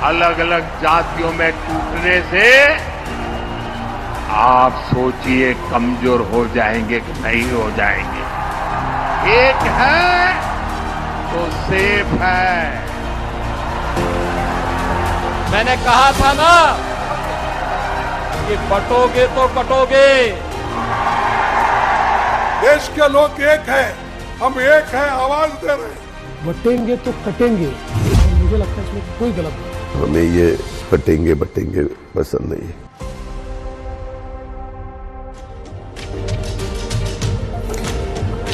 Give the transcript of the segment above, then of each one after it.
अलग अलग जातियों में टूटने से आप सोचिए कमजोर हो जाएंगे कि नहीं हो जाएंगे। एक है तो सेफ है। मैंने कहा था ना कि बटोगे तो कटोगे। देश के लोग एक है, हम एक है, आवाज दे रहे हैं। बटेंगे तो कटेंगे, मुझे लगता है इसमें कोई गलत नहीं। हमें ये कटेंगे बटेंगे पसंद नहीं है।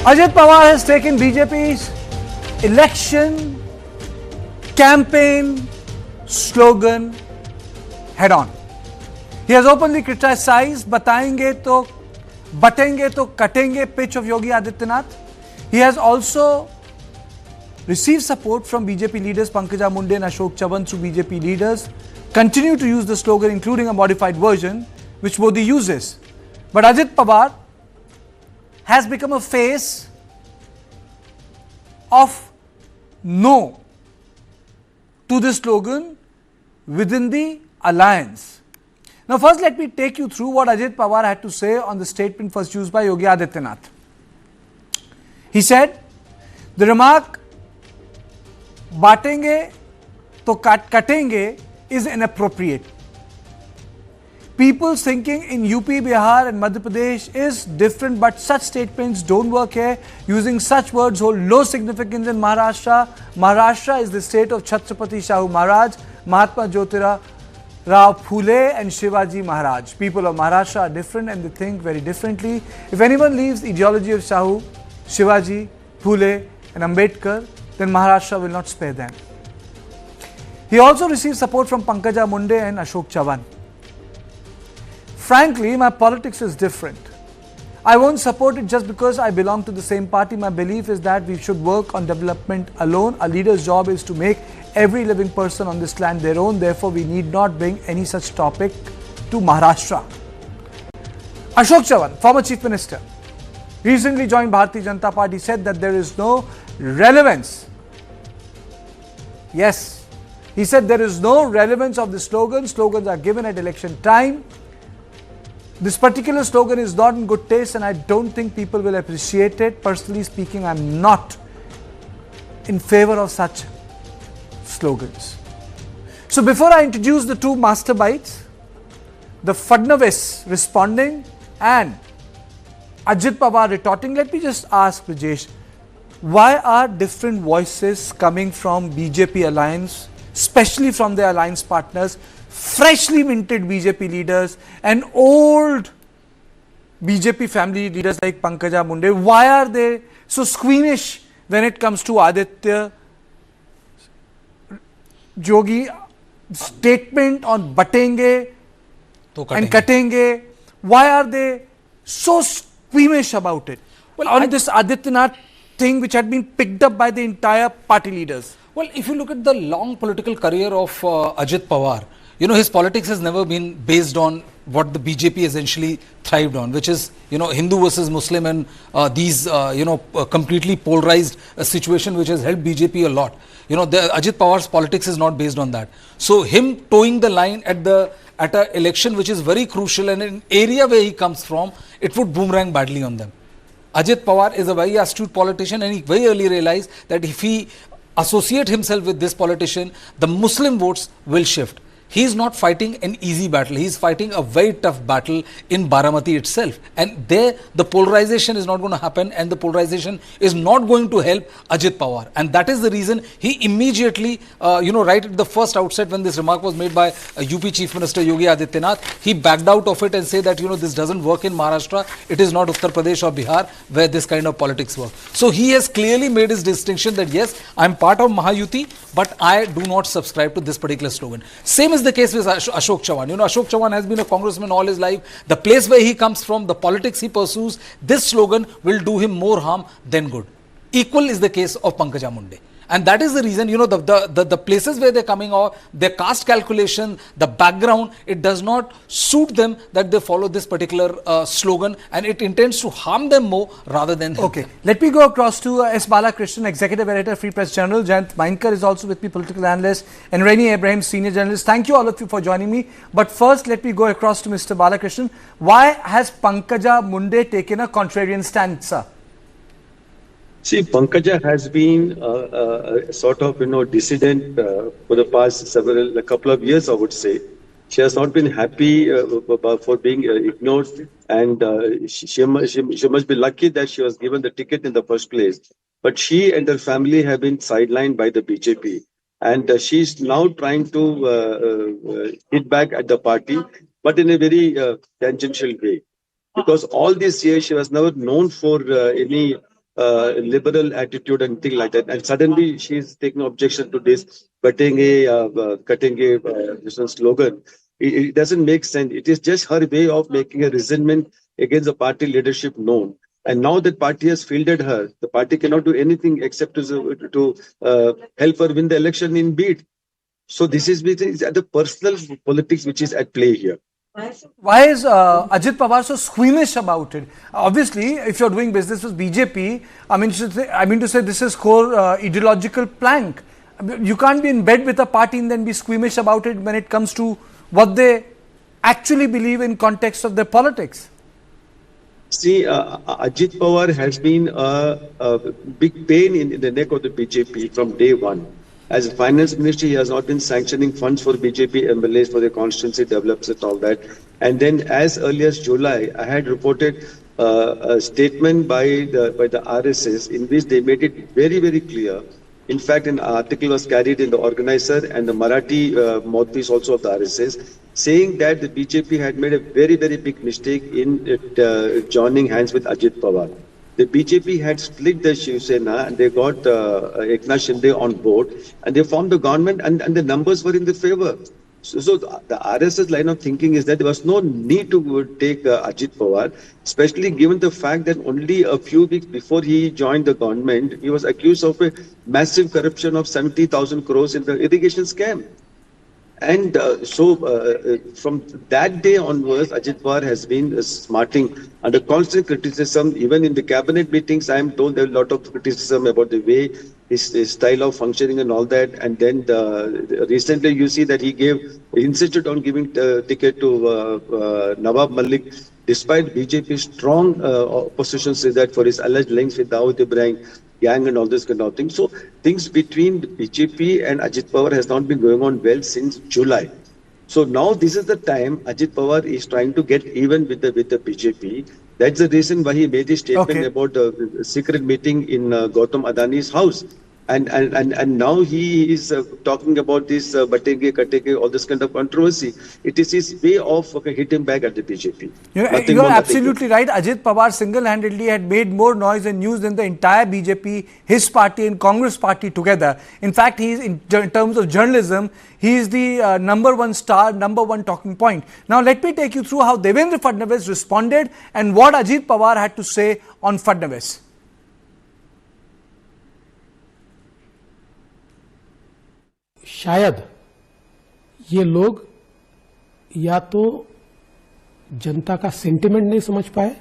Ajit Pawar has taken BJP's election campaign slogan head on. He has openly criticized "Batenge to Batenge to Katenge" pitch of Yogi Adityanath. He has also received support from BJP leaders Pankaja Munde and Ashok Chavan through BJP leaders continue to use the slogan, including a modified version which Modi uses. But Ajit Pawar has become a face of no to this slogan within the alliance. Now first let me take you through what Ajit Pawar had to say on the statement first used by Yogi Adityanath. He said, the remark "Batenge to Katenge" is inappropriate. People's thinking in UP, Bihar and Madhya Pradesh is different, but such statements don't work here. Using such words hold low significance in Maharashtra. Maharashtra is the state of Chhatrapati Shahu Maharaj, Mahatma Jyotira Rao Phule and Shivaji Maharaj. People of Maharashtra are different and they think very differently. If anyone leaves the ideology of Shahu, Shivaji, Phule and Ambedkar, then Maharashtra will not spare them. He also received support from Pankaja Munde and Ashok Chavan. Frankly, my politics is different. I won't support it just because I belong to the same party. My belief is that we should work on development alone. A leader's job is to make every living person on this land their own. Therefore, we need not bring any such topic to Maharashtra. Ashok Chavan, former Chief Minister, recently joined Bharatiya Janata Party, said that there is no relevance. Yes, he said there is no relevance of the slogan. Slogans are given at election time. This particular slogan is not in good taste and I don't think people will appreciate it. Personally speaking, I'm not in favor of such slogans. So before I introduce the two master bites, the Fadnavis responding and Ajit Pawar retorting, let me just ask Brijesh, why are different voices coming from BJP Alliance, especially from their alliance partners, freshly minted BJP leaders and old BJP family leaders like Pankaja Munde? Why are they so squeamish when it comes to Aditya Yogi statement on Batenge and Katenge? Why are they so squeamish about it? Well, on this Adityanath thing which had been picked up by the entire party leaders. Well, if you look at the long political career of Ajit Pawar, you know, his politics has never been based on what the BJP essentially thrived on, which is, you know, Hindu versus Muslim and these, completely polarized situation which has helped BJP a lot. You know, Ajit Pawar's politics is not based on that. So him towing the line at an election which is very crucial and an area where he comes from, it would boomerang badly on them. Ajit Pawar is a very astute politician and he very early realized that if he associate himself with this politician, the Muslim votes will shift. He is not fighting an easy battle. He is fighting a very tough battle in Baramati itself. And there, the polarization is not going to happen and the polarization is not going to help Ajit Pawar. And that is the reason he immediately, right at the first outset when this remark was made by UP Chief Minister Yogi Adityanath, he backed out of it and said that, this doesn't work in Maharashtra. It is not Uttar Pradesh or Bihar where this kind of politics work. So he has clearly made his distinction that yes, I am part of Mahayuti, but I do not subscribe to this particular slogan. Same is the case with Ashok Chavan. Ashok Chavan has been a congressman all his life. The place where he comes from, the politics he pursues, this slogan will do him more harm than good. Equal is the case of Pankaja Munde. And that is the reason, you know, the places where they're coming out, their caste calculation, the background, it does not suit them that they follow this particular slogan, and it intends to harm them more rather than help them. Let me go across to S. Balakrishnan, Executive Editor, Free Press Journal. Jayant Mainkar is also with me, political analyst, and Rainy Abraham, Senior Journalist. Thank you all of you for joining me. But first, let me go across to Mr. Balakrishnan. Why has Pankaja Munde taken a contrarian stance, sir? See, Pankaja has been sort of, dissident for the past a couple of years, I would say. She has not been happy for being ignored, and she must be lucky that she was given the ticket in the first place. But she and her family have been sidelined by the BJP, and she's now trying to hit back at the party, but in a very tangential way. Because all these years she was never known for any liberal attitude and thing like that, and suddenly she is taking objection to this Batenge, KATENGE this slogan. It doesn't make sense. It is just her way of making a resentment against the party leadership known. And now that party has fielded her, the party cannot do anything except to help her win the election in bid. So this is the personal politics which is at play here. Why is Ajit Pawar so squeamish about it? Obviously, if you're doing business with BJP, I mean to say this is core ideological plank. You can't be in bed with a party and then be squeamish about it when it comes to what they actually believe in context of their politics. See, Ajit Pawar has been a big pain in the neck of the BJP from day one. As a finance minister, he has not been sanctioning funds for BJP MLAs for their constituency developments and all that. And then as early as July, I had reported a statement by the RSS in which they made it very, very clear. In fact, an article was carried in the organizer and the Marathi mouthpiece also of the RSS, saying that the BJP had made a very, very big mistake in joining hands with Ajit Pawar. The BJP had split the Shiv Sena and they got Eknath Shinde on board and they formed the government, and the numbers were in the favor. So the RSS line of thinking is that there was no need to take Ajit Pawar, especially given the fact that only a few weeks before he joined the government, he was accused of a massive corruption of 70,000 crores in the irrigation scam. And so from that day onwards, Ajit Pawar has been smarting under constant criticism. Even in the cabinet meetings, I am told there are a lot of criticism about the way his style of functioning and all that. And then recently you see that he insisted on giving ticket to Nawab Malik, despite BJP's strong opposition says that for his alleged links with Dawood Ibrahim gang and all this kind of thing. So things between BJP and Ajit Pawar has not been going on well since July. So now this is the time Ajit Pawar is trying to get even with the BJP. That's the reason why he made his statement about the secret meeting in Gautam Adani's house. And now he is talking about this Batenge, KATENGE, all this kind of controversy. It is his way of hitting back at the BJP. You are absolutely right. Ajit Pawar single-handedly had made more noise and news than the entire BJP, his party and Congress party together. In fact, he is in terms of journalism, he is the number one star, number one talking point. Now, let me take you through how Devendra Fadnavis responded and what Ajit Pawar had to say on Fadnavis. शायद ये लोग या तो जनता का sentiment नहीं समझ पाए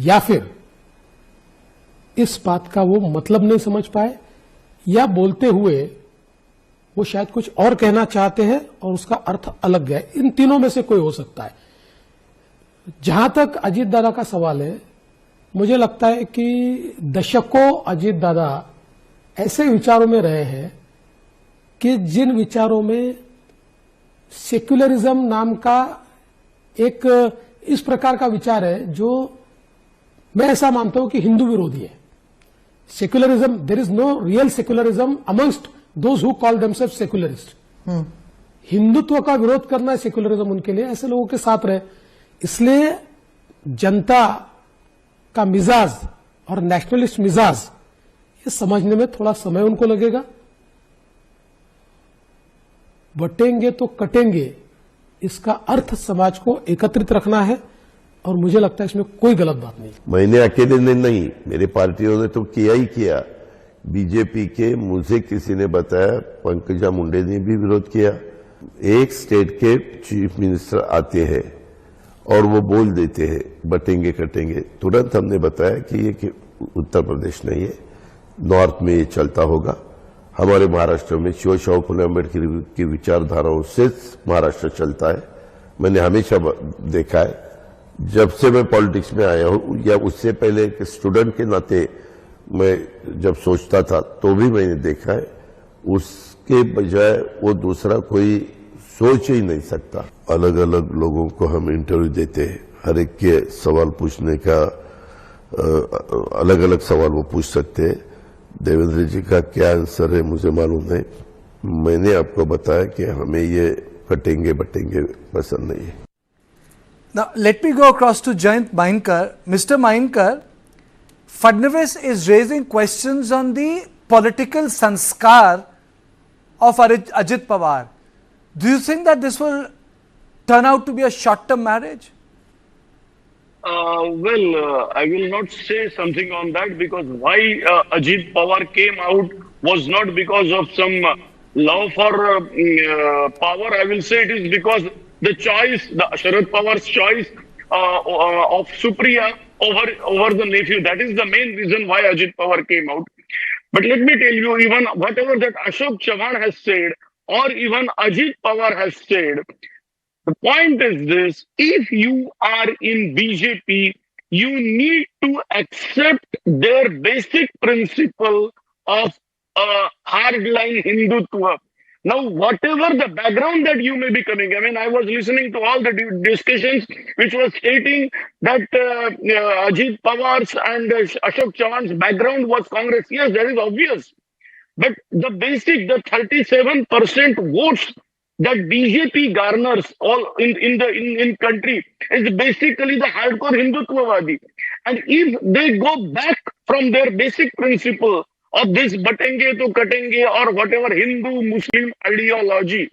या फिर इस बात का वो मतलब नहीं समझ पाए या बोलते हुए वो शायद कुछ और कहना चाहते हैं और उसका अर्थ अलग है। इन तीनों में से कोई हो सकता है। जहां तक अजीत दादा का सवाल है, मुझे लगता है कि दशकों अजीत दादा ऐसे विचारों में रहे हैं कि जिन विचारों में सेक्युलरिज्म नाम का एक इस प्रकार का विचार है जो मैं ऐसा मानता हूं कि हिंदू विरोधी है। Secularism, there is no real secularism amongst those who call themselves secularists. Hindutva का विरोध करना है सेक्युलरिज्म उनके लिए, ऐसे लोगों के साथ रहे। इसलिए जनता का मिजाज और नेशनलिस्ट मिजाज ये समझने में थोड़ा समय उनको लगेगा। बटेंगे तो कटेंगे, इसका अर्थ समाज को एकत्रित रखना है और मुझे लगता है इसमें कोई गलत बात नहीं। मैंने अकेले ने नहीं, मेरे पार्टियों ने तो किया ही किया बीजेपी के मुझे किसी ने बताया, पंकजा मुंडे ने भी विरोध किया। एक स्टेट के चीफ मिनिस्टर आते हैं और वो बोल देते हैं बटेंगे कटेंगे, तुरंत हमने बताया कि ये उत्तर प्रदेश नहीं है, नॉर्थ में ये चलता होगा। हमारे महाराष्ट्र में शिवशाहू फुले अम्बेडकर की विचारधाराओं से महाराष्ट्र चलता है। मैंने हमेशा देखा है, जब से मैं पॉलिटिक्स में आया हूं या उससे पहले एक स्टूडेंट के नाते मैं जब सोचता था तो भी मैंने देखा है, उसके बजाय वो दूसरा कोई सोच ही नहीं सकता। अलग अलग लोगों को हम इंटरव्यू देते हैं, हर एक के सवाल पूछने का अलग अलग सवाल वो पूछ सकते हैं। देवेंद्र जी का क्या आंसर है मुझे मालूम नहीं। मैंने आपको बताया कि हमें ये कटेंगे बटेंगे पसंद नहीं है। Now, let me go across to Jayant Mainkar. Mr. Mainkar, Fadnavis is raising questions on the political sanskar of Ajit Pawar. Do you think that this will turn out to be a short-term marriage? I will not say something on that, because why Ajit Pawar came out was not because of some love for power. I will say it is because the choice, the Sharad Pawar's choice of Supriya over the nephew. That is the main reason why Ajit Pawar came out. But let me tell you, even whatever that Ashok Chavan has said, or even Ajit Pawar has said, the point is this: if you are in BJP, you need to accept their basic principle of hardline Hindutva. Now, whatever the background that you may be coming, I mean, I was listening to all the discussions which was stating that Ajit Pawar's and Ashok Chavan's background was Congress. Yes, that is obvious. But the basic, the 37% votes that BJP garners all in country is basically the hardcore Hindutvavadi. And if they go back from their basic principle of this Batenge to Katenge or whatever Hindu-Muslim ideology,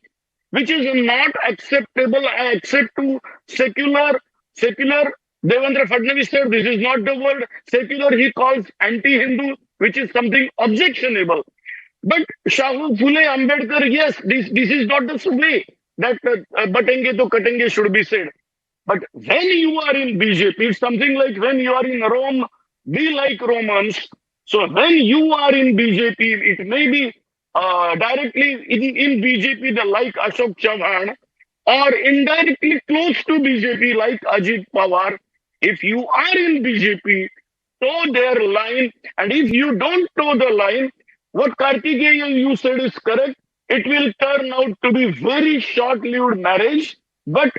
which is not acceptable except to secular, Devendra Fadnavis said this is not the word, secular he calls anti-Hindu, which is something objectionable. But Shahu Phule Ambedkar, yes, this is not the way that Batenge to Katenge should be said. But when you are in BJP, it's something like when you are in Rome, be like Romans. So when you are in BJP, it may be directly in BJP, the like Ashok Chavan, or indirectly close to BJP, like Ajit Pawar. If you are in BJP, toe their line, and if you don't toe the line, what Kartikeya you said is correct. It will turn out to be very short-lived marriage. But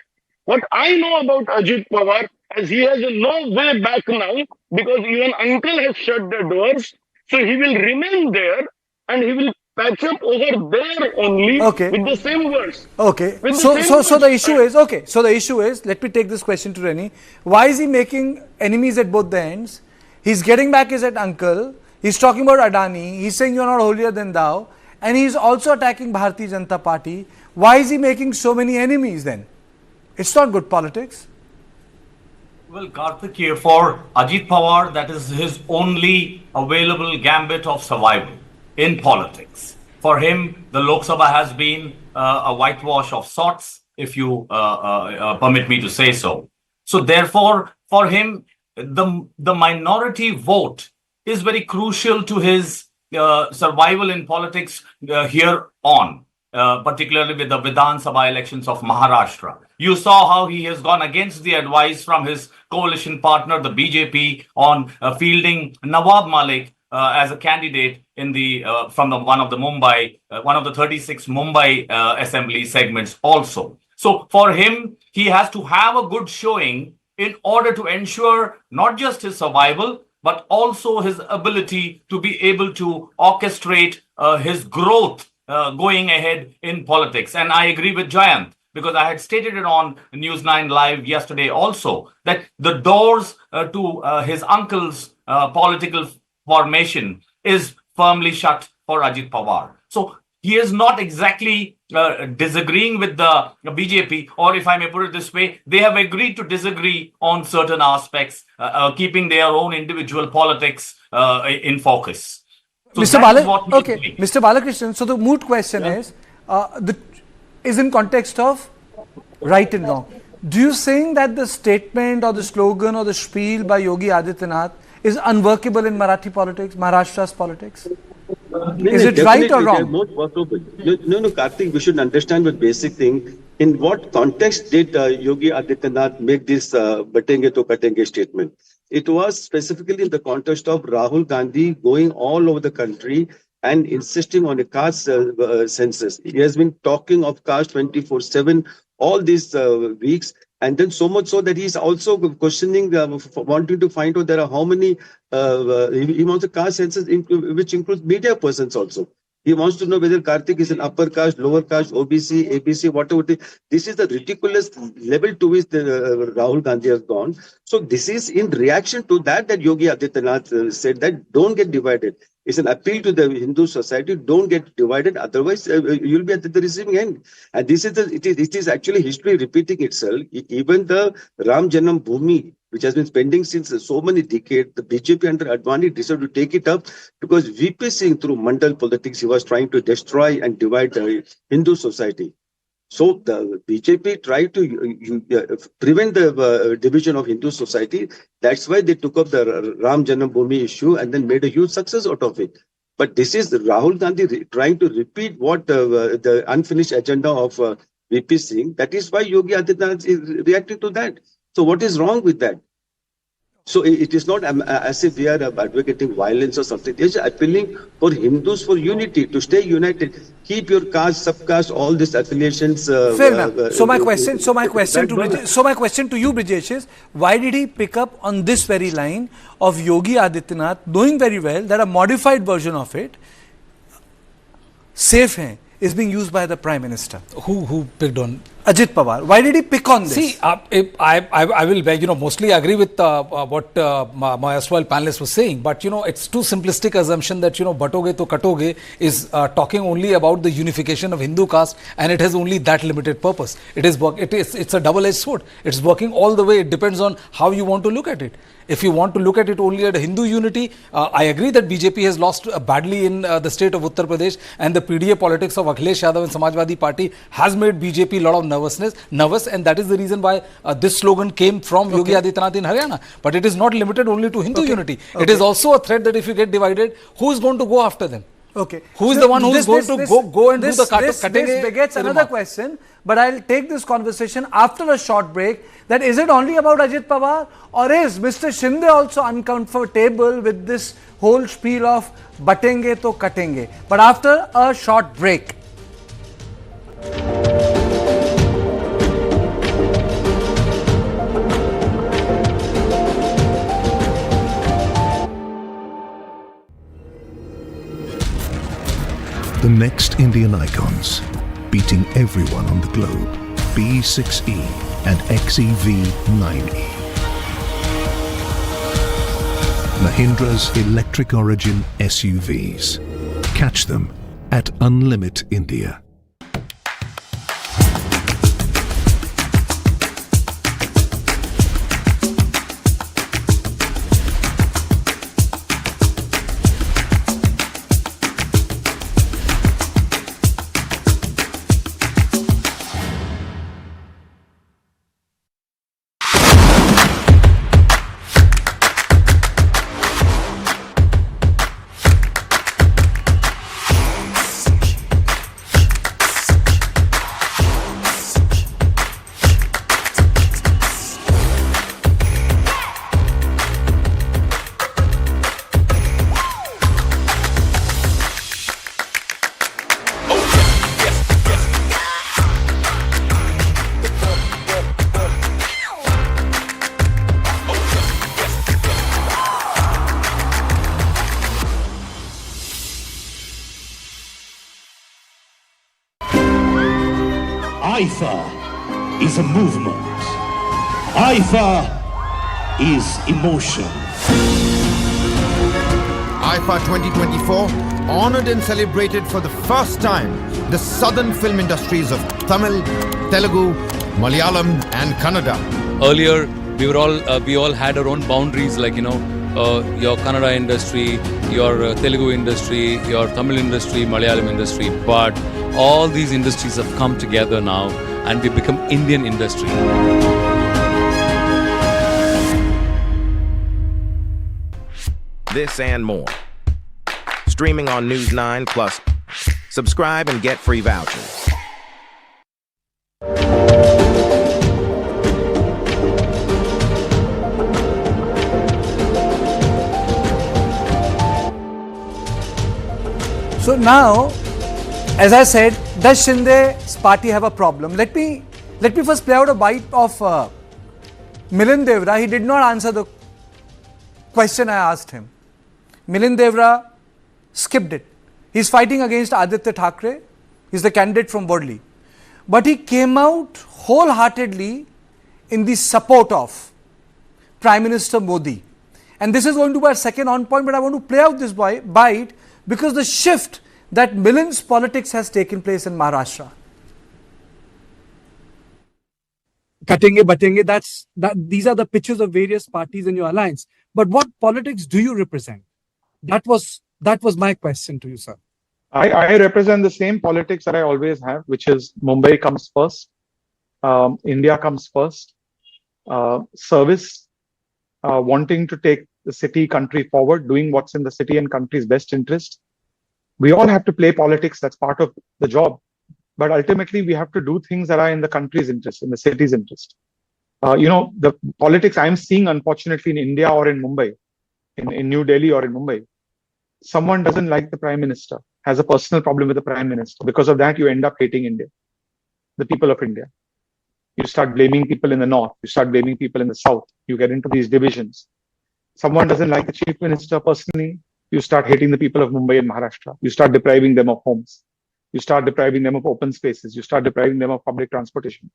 what I know about Ajit Pawar, as he has no way back now, because even uncle has shut the doors, so he will remain there and he will patch up over there only with the same words. Okay. So the issue is, okay. So the issue is, let me take this question to Reni. Why is he making enemies at both the ends? He's getting back his at uncle. He's talking about Adani. He's saying you're not holier than thou. And he's also attacking Bharatiya Janata Party. Why is he making so many enemies then? It's not good politics. Well, Karthik, here for Ajit Pawar, that is his only available gambit of survival in politics. For him, the Lok Sabha has been a whitewash of sorts, if you permit me to say so. So therefore, for him, the minority vote is very crucial to his survival in politics here on, particularly with the Vidhan Sabha elections of Maharashtra. You saw how he has gone against the advice from his coalition partner, the BJP, on fielding Nawab Malik as a candidate in the one of the 36 Mumbai assembly segments also. So for him, he has to have a good showing in order to ensure not just his survival, but also his ability to be able to orchestrate his growth going ahead in politics. And I agree with Jayant, because I had stated it on News 9 Live yesterday also, that the doors to his uncle's political formation is firmly shut for Ajit Pawar. So he is not exactly disagreeing with the BJP, or if I may put it this way, they have agreed to disagree on certain aspects, keeping their own individual politics in focus. So Mr. that is what we believe. Mr. Balakrishnan, so the moot question is in context of right and wrong. Do you think that the statement or the slogan or the spiel by Yogi Adityanath is unworkable in Marathi politics, Maharashtra's politics? Is it right or wrong? Not possible. No, Karthik, we should understand one basic thing. In what context did Yogi Adityanath make this Batenge to Katenge statement? It was specifically in the context of Rahul Gandhi going all over the country and insisting on a caste census. He has been talking of caste 24/7 all these weeks, and then so much so that he's also questioning, wanting to find out there are how many, he wants a caste census which includes media persons also. He wants to know whether Karthik is an upper caste, lower caste, OBC, ABC, whatever it is. This is the ridiculous level to which Rahul Gandhi has gone. So this is in reaction to that Yogi Adityanath said that don't get divided. It's an appeal to the Hindu society, don't get divided, otherwise you'll be at the receiving end. And this is it is actually history repeating itself. Even the Ram Janam Bhoomi, which has been pending since so many decades, the BJP under Advani decided to take it up because VP Singh, through Mandal politics, he was trying to destroy and divide the Hindu society. So the BJP tried to prevent the division of Hindu society. That's why they took up the Ram Janam Bhoomi issue and then made a huge success out of it. But this is Rahul Gandhi trying to repeat what the unfinished agenda of VP Singh. That is why Yogi Adityanath is reacting to that. So what is wrong with that? So it is not as if we are advocating violence or something. It is appealing for Hindus for unity, to stay united. Keep your caste, subcaste, all these affiliations. Fair enough. So my question to you, Brijesh, is why did he pick up on this very line of Yogi Adityanath, knowing very well that a modified version of it, safe hai, is being used by the Prime Minister? Who picked on? Ajit Pawar. Why did he pick on this? See, I will, mostly agree with what my erstwhile panelist was saying, but, it's too simplistic assumption that, Batoge to Katoge is talking only about the unification of Hindu caste, and it has only that limited purpose. It's a double-edged sword. It's working all the way. It depends on how you want to look at it. If you want to look at it only at Hindu unity, I agree that BJP has lost badly in the state of Uttar Pradesh, and the PDA politics of Akhilesh Yadav and Samajwadi Party has made BJP a lot of nervous, and that is the reason why this slogan came from Yogi Adityanath in Haryana. But it is not limited only to Hindu unity. It is also a threat that if you get divided, who is going to go after them? Okay. Who is the one who is going to go and do the Katenge? This begets another question, but I'll take this conversation after a short break. That is it only about Ajit Pawar, or is Mr. Shinde also uncomfortable with this whole spiel of Batenge to Katenge? But after a short break. The next Indian icons, beating everyone on the globe, B6E and XEV9E. Mahindra's electric origin SUVs. Catch them at Unlimit India. IFA is a movement. IFA is emotion. IFA 2024 honored and celebrated for the first time the southern film industries of Tamil, Telugu, Malayalam and Kannada. Earlier, we all had our own boundaries, like, your Kannada industry, your Telugu industry, your Tamil industry, Malayalam industry, but all these industries have come together now and we become Indian industry. This and more. Streaming on News 9 Plus. Subscribe and get free vouchers. So now, as I said, does Shinde's party have a problem? Let me first play out a bite of Milind Devra. He did not answer the question I asked him. Milind Devra skipped it. He's fighting against Aditya Thackeray. He's the candidate from Worli. But he came out wholeheartedly in the support of Prime Minister Modi. And this is going to be our second on point, but I want to play out this bite because the shift that Milind's politics has taken place in Maharashtra. Katenge, Batenge, these are the pictures of various parties in your alliance. But what politics do you represent? That was my question to you, sir. I represent the same politics that I always have, which is Mumbai comes first, India comes first, service, wanting to take the city, country forward, doing what's in the city and country's best interest. We all have to play politics, that's part of the job. But ultimately, we have to do things that are in the country's interest, in the city's interest. The politics I'm seeing, unfortunately, in India or in Mumbai, in New Delhi or in Mumbai, someone doesn't like the Prime Minister, has a personal problem with the Prime Minister. Because of that, you end up hating India, the people of India. You start blaming people in the north, you start blaming people in the south, you get into these divisions. Someone doesn't like the Chief Minister personally, you start hating the people of Mumbai and Maharashtra. You start depriving them of homes. You start depriving them of open spaces. You start depriving them of public transportation.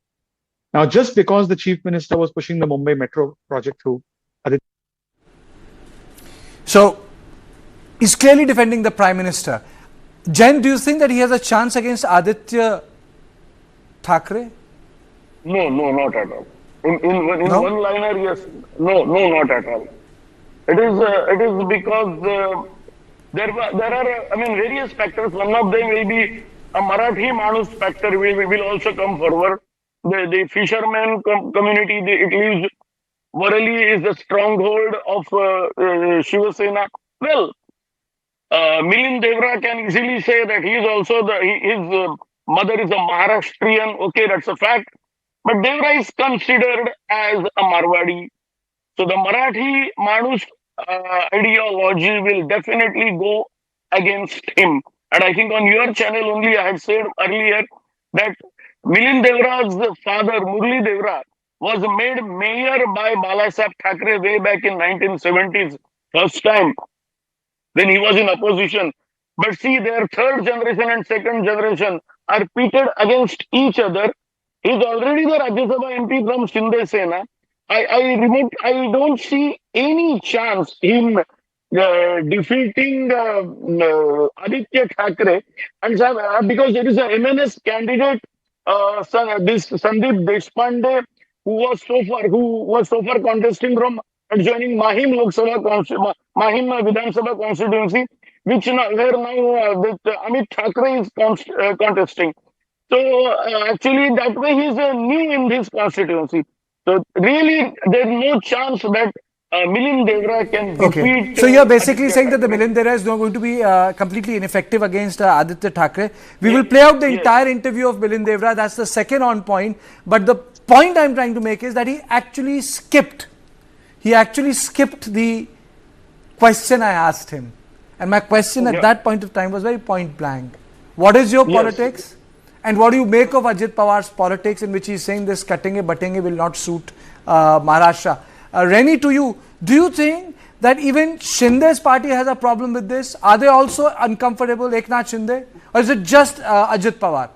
Now, just because the Chief Minister was pushing the Mumbai Metro project through, so he's clearly defending the Prime Minister. Jen, do you think that he has a chance against Aditya Thackeray? No, not at all. In one liner, yes. No, not at all. It is because there are various factors. One of them will be a Marathi Manus factor will also come forward. The fisherman community, it lives, Worli is the stronghold of Shiva Sena. Well, Milind Devra can easily say that he is also his mother is a Maharashtrian. Okay, that's a fact. But Devra is considered as a Marwadi. So the Marathi Manus ideology will definitely go against him. And I think on your channel only I had said earlier that Milind Devra's father, Murli Devra, was made mayor by Balasaheb Thackeray way back in 1970s, first time, when he was in opposition. But see, their third generation and second generation are pitted against each other. He's already the Rajya Sabha MP from Shinde Sena. I don't see any chance him defeating Aditya Thackeray, and because there is a MNS candidate, this Sandeep Deshpande, who was so far contesting from adjoining Mahim Vidhan Sabha constituency, which where now with Amit Thackeray is contesting. So actually that way he is new in this constituency. So really there is no chance that Milind Devra can defeat. So you're basically saying that the Milind Devra is not going to be completely ineffective against Aditya Thackeray. We will play out the entire interview of Milind Devra. That's the second on point. But the point I'm trying to make is that he actually skipped the question I asked him. And my question at that point of time was very point blank. What is your politics? And what do you make of Ajit Pawar's politics, in which he's saying this Katenge Batenge will not suit Maharashtra? Reni, to you, do you think that even Shinde's party has a problem with this? Are they also uncomfortable, Eknath Shinde? Or is it just Ajit Pawar?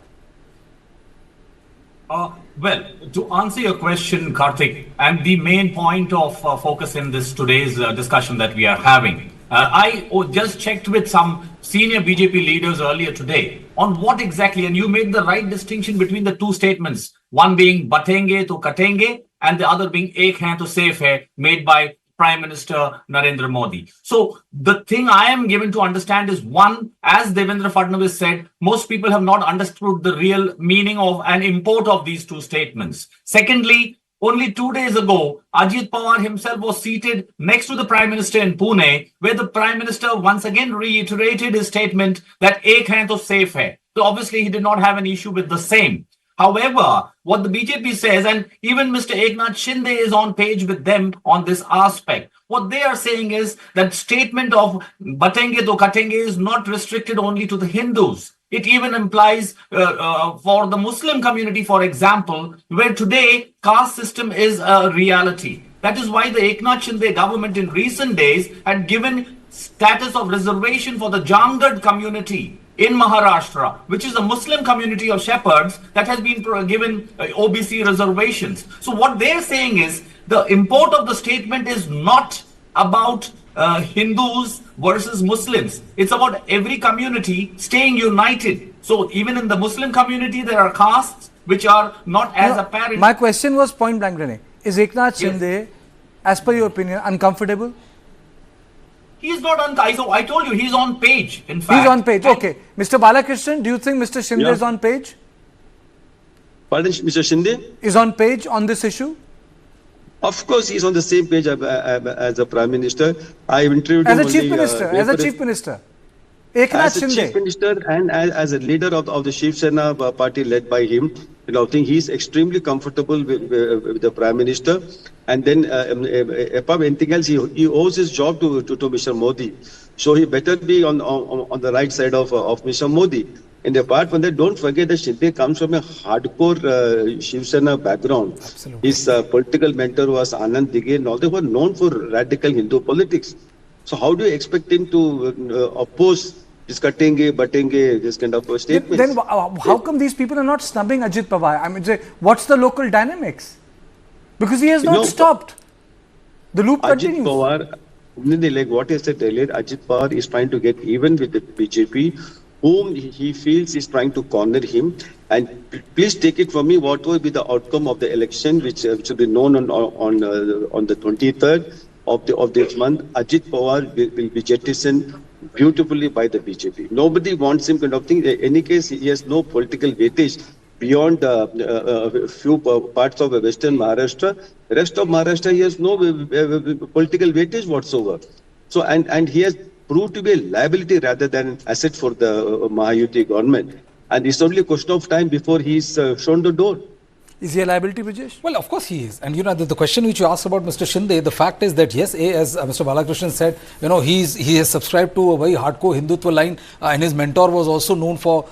Well, to answer your question, Karthik, and the main point of focus in this today's discussion that we are having, I just checked with some senior BJP leaders earlier today on what exactly, and you made the right distinction between the two statements, one being Batenge to Katenge and the other being Ek Hai to Safe Hai, made by Prime Minister Narendra Modi. So the thing I am given to understand is, one, as Devendra Fadnavis said, most people have not understood the real meaning of and import of these two statements. Secondly, only 2 days ago, Ajit Pawar himself was seated next to the Prime Minister in Pune, where the Prime Minister once again reiterated his statement that ek hai to safe hai. So obviously he did not have an issue with the same. However, what the BJP says, and even Mr. Eknath Shinde is on page with them on this aspect, what they are saying is that statement of Batenge to Katenge is not restricted only to the Hindus. It even implies for the Muslim community, for example, where today caste system is a reality. That is why the Eknath Shinde government in recent days had given status of reservation for the Jamgad community in Maharashtra, which is a Muslim community of shepherds that has been given OBC reservations. So what they're saying is the import of the statement is not about Hindus versus Muslims. It's about every community staying united. So even in the Muslim community, there are castes which are not as apparent. My question was point blank, Rene. Is Eknath Shinde, as per your opinion, uncomfortable? He's not on. I told you, he's on page. In fact, he's on page. Okay, Mr. Balakrishnan, do you think Mr. Shinde is on page? Pardon, Mr. Shinde is on page on this issue. Of course, he's on the same page as the Prime Minister. I interviewed him as a chief minister. As a chief minister, Eknath Shinde, chief minister, and as a leader of the Shiv Sena party led by him. I think he's extremely comfortable with the Prime Minister. And then, above anything else, he owes his job to Mr. Modi. So he better be on the right side of Mr. Modi. And apart from that, don't forget that Shinde comes from a hardcore Shiv Sena background. Absolutely. His political mentor was Anand Dighe, and all they were known for radical Hindu politics. So how do you expect him to oppose this Katenge, Batenge, this kind of statements? Then how come these people are not snubbing Ajit Pawar? I mean, what's the local dynamics? Because he has not stopped. The loop continues. Ajit Pawar, like what I said earlier, Ajit Pawar is trying to get even with the BJP, whom he feels is trying to corner him. And please take it from me, what will be the outcome of the election, which will be known on the 23rd of this month. Ajit Pawar will be jettisoned beautifully by the BJP. Nobody wants him kind of thing. In any case, he has no political weightage beyond a few parts of Western Maharashtra. The rest of Maharashtra, he has no political weightage whatsoever. So, and he has proved to be a liability rather than an asset for the Mahayuti government. And it's only a question of time before he's shown the door. Is he a liability, Brijesh? Well, of course he is. And the question which you asked about Mr. Shinde, the fact is that yes, as Mr. Balakrishnan said, he has subscribed to a very hardcore Hindutva line, and his mentor was also known for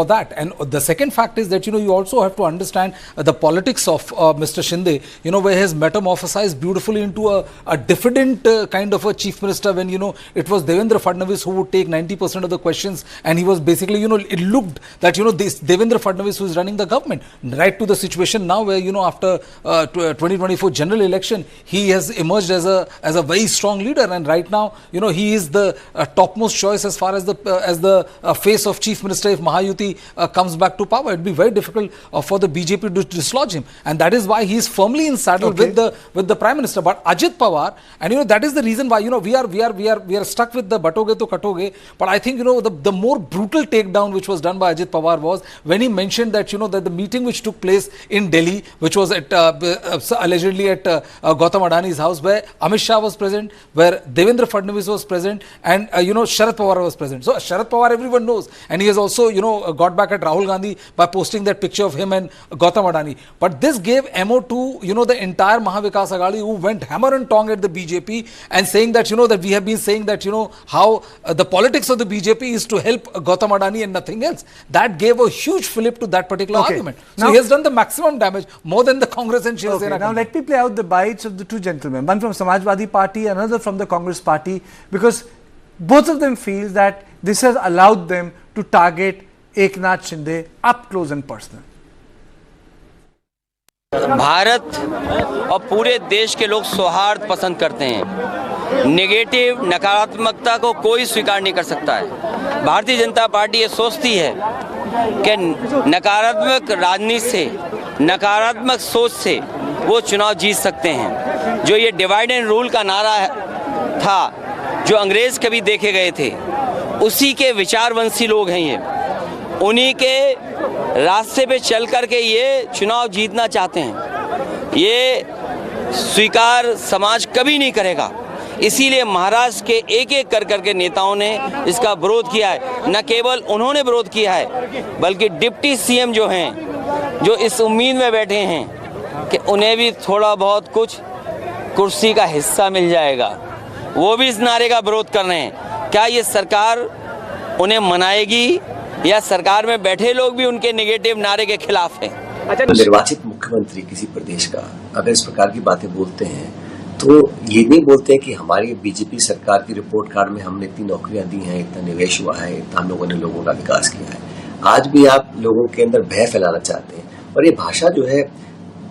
that. And the second fact is that you also have to understand the politics of Mr. Shinde, where he has metamorphosized beautifully into a diffident kind of a chief minister when it was Devendra Fadnavis who would take 90% of the questions, and he was basically it looked that this Devendra Fadnavis who is running the government, right to the situation now where after 2024 general election he has emerged as a very strong leader, and right now he is the topmost choice as far as the face of chief minister if Mahayuti comes back to power. It would be very difficult for the BJP to dislodge him, and that is why he is firmly in saddle with the Prime Minister. But Ajit Pawar, and that is the reason why we are stuck with the Batoge to Katoge. But I think the more brutal takedown which was done by Ajit Pawar was when he mentioned that that the meeting which took place in Delhi, which was at allegedly at Gautam Adani's house, where Amit Shah was present, where Devendra Fadnavis was present, and Sharad Pawar was present. So Sharad Pawar everyone knows, and he has also got back at Rahul Gandhi by posting that picture of him and Gautam Adani. But this gave ammo to the entire Mahavikas Aghadi, who went hammer and tong at the BJP and saying that that we have been saying that how the politics of the BJP is to help Gautam Adani and nothing else. That gave a huge fillip to that particular argument. So he has done the maximum damage, more than the Congress and Shiv Sena. Now let me play out the bites of the two gentlemen, one from Samajwadi Party, another from the Congress Party, because both of them feel that this has allowed them to target Eknath Shinde up close and personal. Bharat और पूरे देश के लोग सौहार्द पसंद करते हैं। Negative नकारात्मकता को कोई स्वीकार नहीं कर सकता है। भारतीय जनता पार्टी ये सोचती है कि नकारात्मक राजनीति से, नकारात्मक सोच से वो चुनाव जीत सकते हैं। जो ये डिवाइड एंड रूल का नारा था, जो अंग्रेज कभी देखे गए थे, उसी के विचारवंशी लोग हैं ये। उन्हीं के रास्ते पे चल कर के ये चुनाव जीतना चाहते हैं। ये स्वीकार समाज कभी नहीं करेगा। इसीलिए महाराष्ट्र के एक एक कर के नेताओं ने इसका विरोध किया है। न केवल उन्होंने विरोध किया है, बल्कि डिप्टी सीएम जो हैं, जो इस उम्मीद में बैठे हैं कि उन्हें भी थोड़ा बहुत कुछ कुर्सी का हिस्सा मिल जाएगा, वो भी इस नारे का विरोध कर रहे हैं। क्या ये सरकार उन्हें मनाएगी या सरकार में बैठे लोग भी उनके नेगेटिव नारे के खिलाफ हैं? निर्वाचित मुख्यमंत्री किसी प्रदेश का अगर इस प्रकार की बातें बोलते हैं तो ये नहीं बोलते हैं कि हमारी बीजेपी सरकार की रिपोर्ट कार्ड में हमने इतनी नौकरियां दी हैं, इतना निवेश हुआ है, इतना हम लोगों ने लोगों का विकास किया है। आज भी आप लोगों के अंदर भय फैलाना चाहते हैं। और ये भाषा जो है,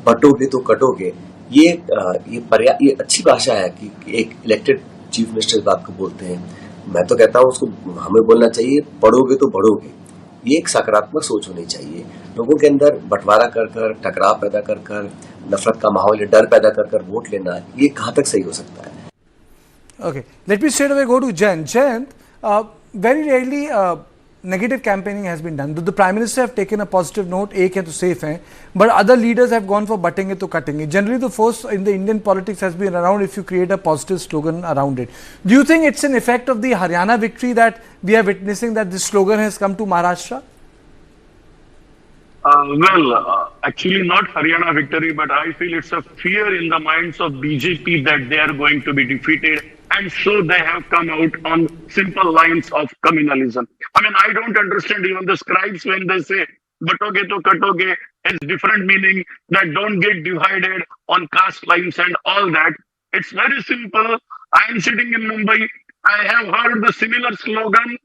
बटोगे तो कटोगे, ये अच्छी भाषा है कि एक इलेक्टेड चीफ मिनिस्टर इस बात को बोलते हैं। मैं तो कहता हूँ उसको हमें बोलना चाहिए, पढ़ोगे तो बढ़ोगे। ये एक सकारात्मक सोच होनी चाहिए। लोगों के अंदर बंटवारा कर टकराव पैदा कर नफरत का माहौल, डर पैदा कर वोट लेना, ये कहाँ तक सही हो सकता है? Okay, let me straight away go to Jayant. Jayant, very rarely negative campaigning has been done. The Prime Minister have taken a positive note, एक है तो safe है, but other leaders have gone for batenge to katenge. Generally the force in the Indian politics has been around if you create a positive slogan around it. Do you think it's an effect of the Haryana victory that we are witnessing, that this slogan has come to Maharashtra? Actually not Haryana victory, but I feel it's a fear in the minds of BJP that they are going to be defeated, and so they have come out on simple lines of communalism. I mean, I don't understand even the scribes when they say batoge to katoge has different meaning, that don't get divided on caste lines and all that. It's very simple. I am sitting in Mumbai. I have heard the similar slogan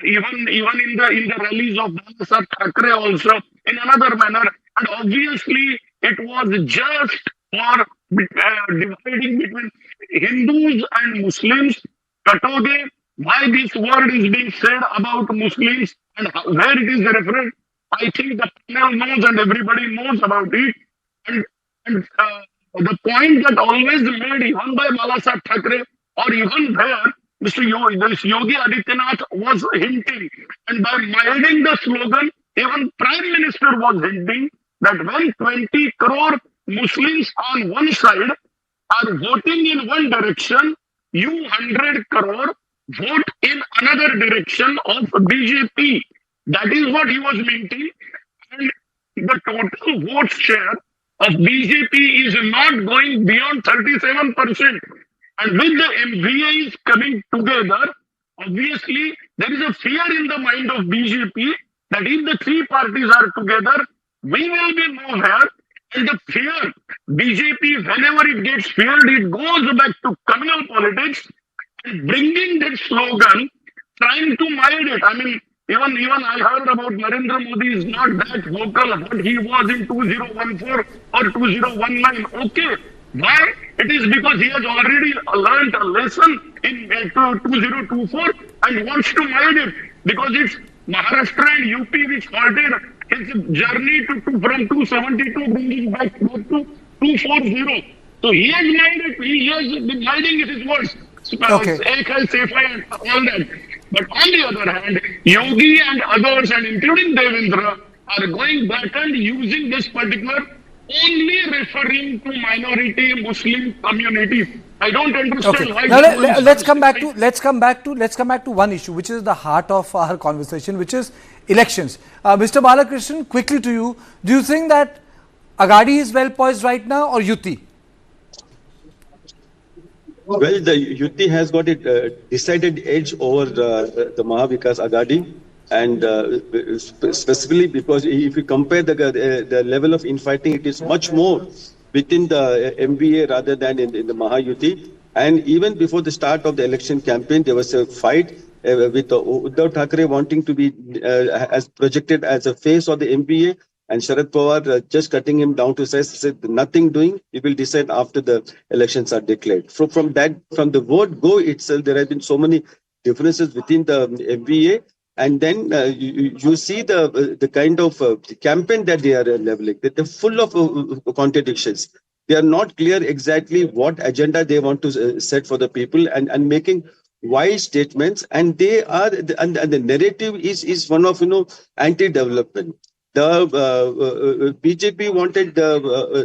even in the rallies of Mahayuti Alliance also in another manner, and obviously it was just for dividing between Hindus and Muslims. Katoge, why this word is being said about Muslims and where it is referred, I think the panel knows and everybody knows about it. And the point that always made even by Mahayuti Alliance or even there, Mr. Yogi Adityanath was hinting, and by milding the slogan, even Prime Minister was hinting that when 20 crore Muslims on one side are voting in one direction, you 100 crore vote in another direction of BJP. That is what he was minting. And the total vote share of BJP is not going beyond 37%. And with the MVAs coming together, obviously there is a fear in the mind of BJP that if the three parties are together, we will be nowhere. And the fear, BJP, whenever it gets feared, it goes back to communal politics and bringing that slogan, trying to mild it. I mean, even I heard about Narendra Modi is not that vocal what he was in 2014 or 2019. Okay. Why? It is because he has already learned a lesson in 2024 and wants to mild it, because it's Maharashtra and UP which halted his journey from 272 bringing back to 240. So he has milded, he has been milding his words. Okay. Ek hai, safe hai, and all that. But on the other hand, Yogi and others, and including Devendra, are going back and using this particular only referring to minority Muslim community. I don't understand why. Now let's come back to one issue, which is the heart of our conversation, which is elections. Mr. Balakrishnan, quickly to you, do you think that Agadi is well poised right now, or Yuti? Well, the Yuti has got a decided edge over the Mahavikas Agadi. And specifically because if you compare the level of infighting, it is much more within the MVA rather than in the Mahayuti. And even before the start of the election campaign, there was a fight with Uddhav Thackeray wanting to be as projected as a face of the MVA, and Sharad Pawar just cutting him down to say nothing doing. We will decide after the elections are declared. From the vote go itself, there have been so many differences within the MVA. And then you see the kind of campaign that they are leveling. They're full of contradictions. They are not clear exactly what agenda they want to set for the people, and making wise statements. And they are, and the narrative is one of anti-development. The BJP wanted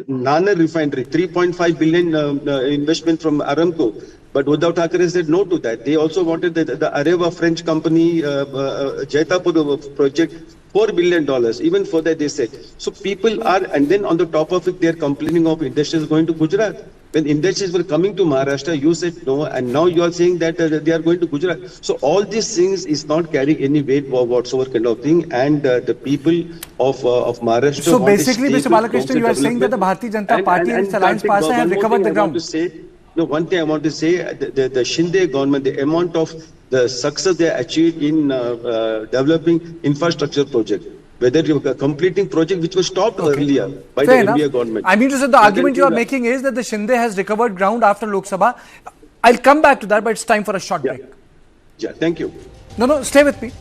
Nana refinery, 3.5 billion investment from Aramco. But Uddhav Thackeray said no to that. They also wanted the Areva French company, Jaitapur project, $4 billion. Even for that, they said. So people are, and then on the top of it, they are complaining of industries going to Gujarat. When industries were coming to Maharashtra, you said no, and now you are saying that they are going to Gujarat. So all these things is not carrying any weight whatsoever kind of thing. And the people of Maharashtra. So basically, Mr. Balakrishnan, you are saying that the Bharatiya Janata Party and its alliance party have recovered the ground. No, one thing I want to say, the Shinde government, the amount of the success they achieved in developing infrastructure project, whether you're completing project which was stopped earlier by the India government. I mean to say the argument you are making is that the Shinde has recovered ground after Lok Sabha. I'll come back to that, but it's time for a short break. Yeah, thank you. No, stay with me.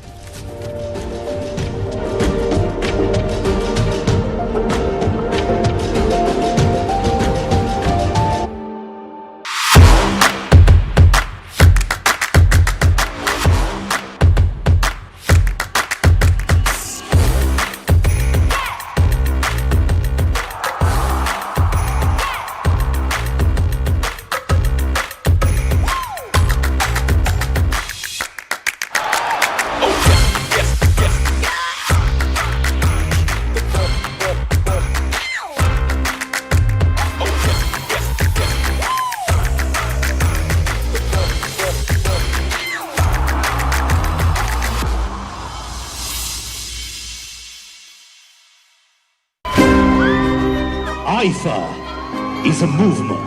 IFA is a movement.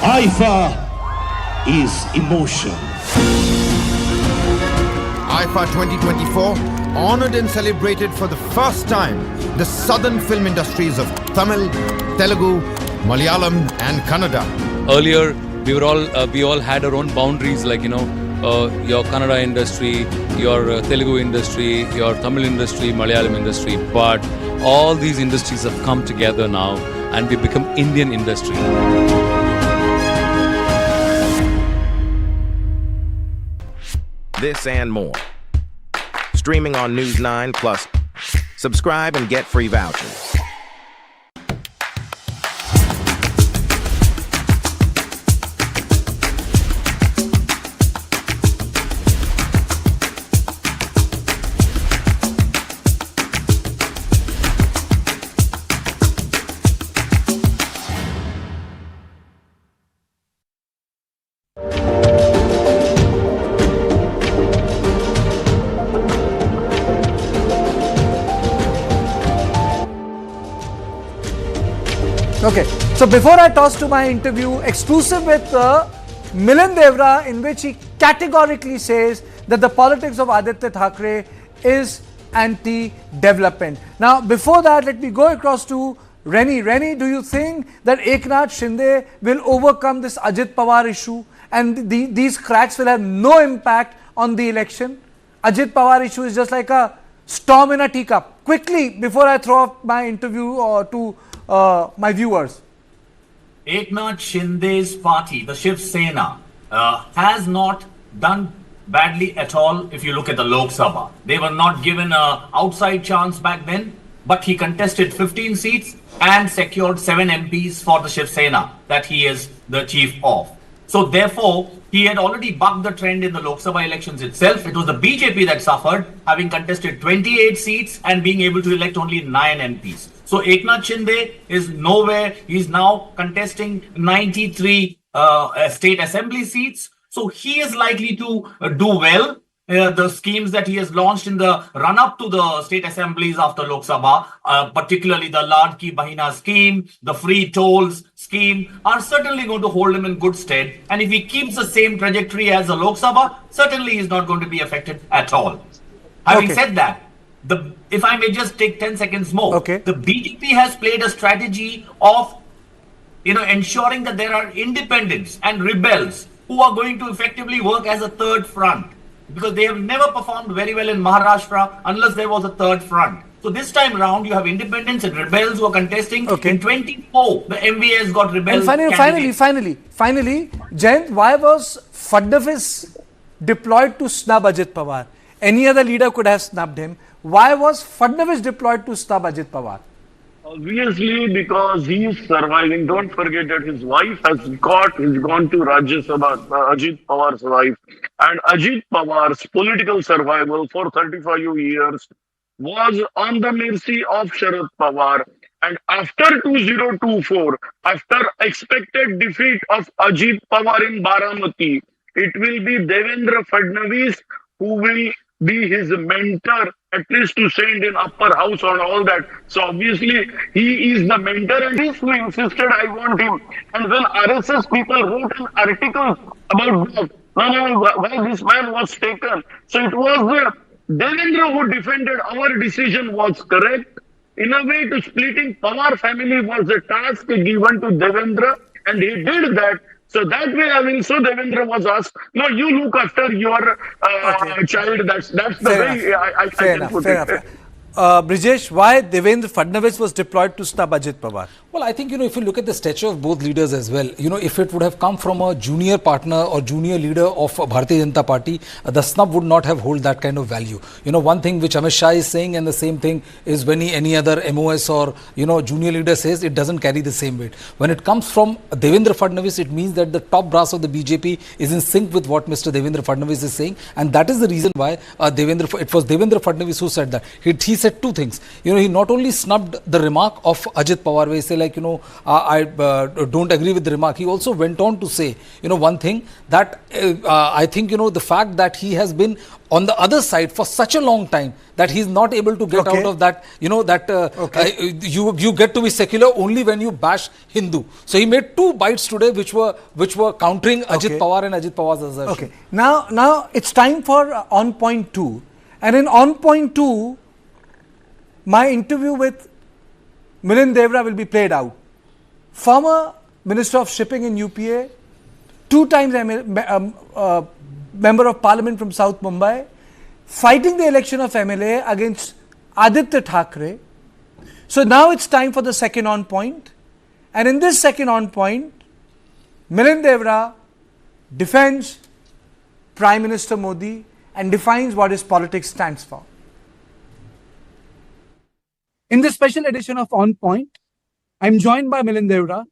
IFA is emotion. IFA 2024 honored and celebrated for the first time the southern film industries of Tamil, Telugu, Malayalam and Kannada. Earlier, we all had our own boundaries, like, your Kannada industry, your Telugu industry, your Tamil industry, Malayalam industry. But all these industries have come together now and we become Indian industry. This and more. Streaming on News 9 Plus. Subscribe and get free vouchers. Okay, so before I toss to my interview exclusive with Milind Devra, in which he categorically says that the politics of Aditya Thackeray is anti-development. Now, before that, let me go across to Reni. Reni, do you think that Eknath Shinde will overcome this Ajit Pawar issue and these cracks will have no impact on the election? Ajit Pawar issue is just like a storm in a teacup. Quickly, before I throw up my interview to my viewers. Eknath Shinde's party, the Shiv Sena, has not done badly at all if you look at the Lok Sabha. They were not given an outside chance back then, but he contested 15 seats and secured 7 MPs for the Shiv Sena that he is the chief of. So therefore, he had already bucked the trend in the Lok Sabha elections itself. It was the BJP that suffered, having contested 28 seats and being able to elect only 9 MPs. So Eknath Shinde is nowhere. He's now contesting 93 state assembly seats. So he is likely to do well. The schemes that he has launched in the run-up to the state assemblies after Lok Sabha, particularly the Ladki Bahina scheme, the free tolls scheme, are certainly going to hold him in good stead. And if he keeps the same trajectory as the Lok Sabha, certainly he is not going to be affected at all. Having said that, if I may just take 10 seconds more, the BJP has played a strategy of ensuring that there are independents and rebels who are going to effectively work as a third front, because they have never performed very well in Maharashtra unless there was a third front. So this time around, you have independents and rebels who are contesting. In 24, the MVS got rebels. And finally, Jayant, why was Fadnavis deployed to snub Ajit Pawar? Any other leader could have snubbed him. Why was Fadnavis deployed to snub Ajit Pawar? Obviously, because he is surviving. Don't forget that his wife has gone to Rajya Sabha, Ajit Pawar's wife. And Ajit Pawar's political survival for 35 years was on the mercy of Sharad Pawar. And after 2024, after expected defeat of Ajit Pawar in Baramati, it will be Devendra Fadnavis who will be his mentor, at least to send in upper house and all that. So obviously he is the mentor, and he insisted, I want him. And when RSS people wrote an article about that, why this man was taken. So it was Devendra who defended our decision was correct. In a way, to splitting Pawar family was a task given to Devendra, and he did that. So that way, I mean, so Devendra was asked, no, you look after your child. That's the way I can put it. Brijesh, why Devendra Fadnavis was deployed to snub Ajit Pawar? Well, I think, if you look at the stature of both leaders as well, if it would have come from a junior partner or junior leader of Bharatiya Janata Party, the snub would not have hold that kind of value. One thing which Amit Shah is saying, and the same thing is when any other MOS or, junior leader says, it doesn't carry the same weight. When it comes from Devendra Fadnavis, it means that the top brass of the BJP is in sync with what Mr. Devendra Fadnavis is saying. And that is the reason why it was Devendra Fadnavis who said that. He said two things. He not only snubbed the remark of Ajit Pawar, where he said, I don't agree with the remark. He also went on to say, one thing that I think, the fact that he has been on the other side for such a long time that he's not able to get out of that, you get to be secular only when you bash Hindu. So he made two bites today which were countering Ajit Pawar and Ajit Pawar's assertion. Okay. Now it's time for On Point 2. And in On Point 2, my interview with Milind Devra will be played out. Former Minister of Shipping in UPA, 2 times Member of Parliament from South Mumbai, fighting the election of MLA against Aditya Thackeray. So now it's time for the second On Point. And in this second On Point, Milind Devra defends Prime Minister Modi and defines what his politics stands for. In this special edition of On Point, I'm joined by Milind Devra,